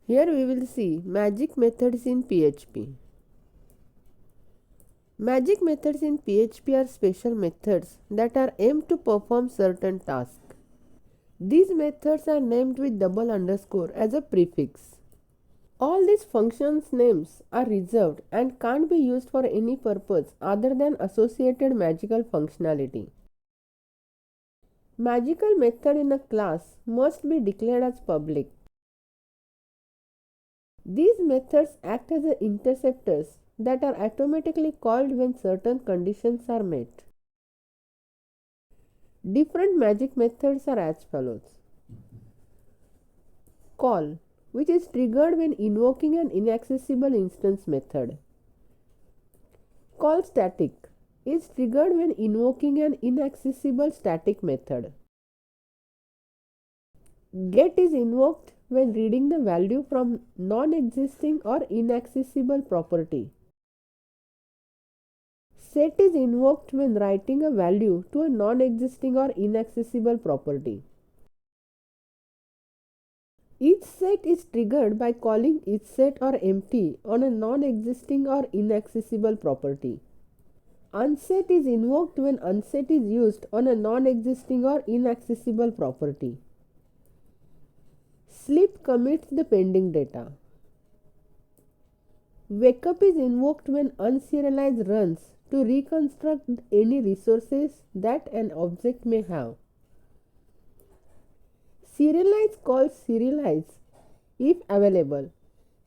Here we will see magic methods in PHP. Magic methods in PHP are special methods that are aimed to perform certain tasks. These methods are named with double underscore as a prefix. All these functions names are reserved and can't be used for any purpose other than associated magical functionality. Magical method in a class must be declared as public. These methods act as interceptors that are automatically called when certain conditions are met. Different magic methods are as follows. Call, which is triggered when invoking an inaccessible instance method. Call static is triggered when invoking an inaccessible static method. Get is invoked when reading the value from non-existing or inaccessible property. Set is invoked when writing a value to a non-existing or inaccessible property. Each set is triggered by calling each set or empty on a non-existing or inaccessible property. Unset is invoked when unset is used on a non-existing or inaccessible property. Sleep commits the pending data. Wakeup is invoked when unserialized runs to reconstruct any resources that an object may have. Serialize calls serialize if available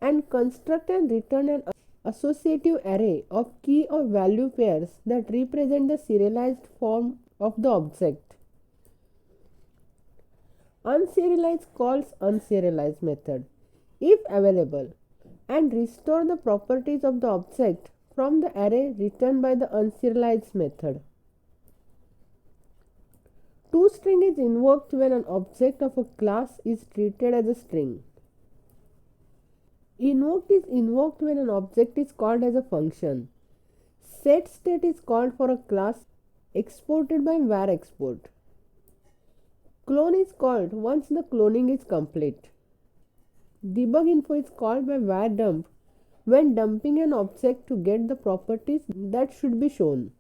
and construct and return an associative array of key or value pairs that represent the serialized form of the object. Unserialize calls unserialize method if available and restore the properties of the object from the array returned by the unserialized method. ToString is invoked when an object of a class is treated as a string. Invoke is invoked when an object is called as a function. SetState is called for a class exported by var export. Clone is called once the cloning is complete. Debug info is called by var dump when dumping an object to get the properties that should be shown.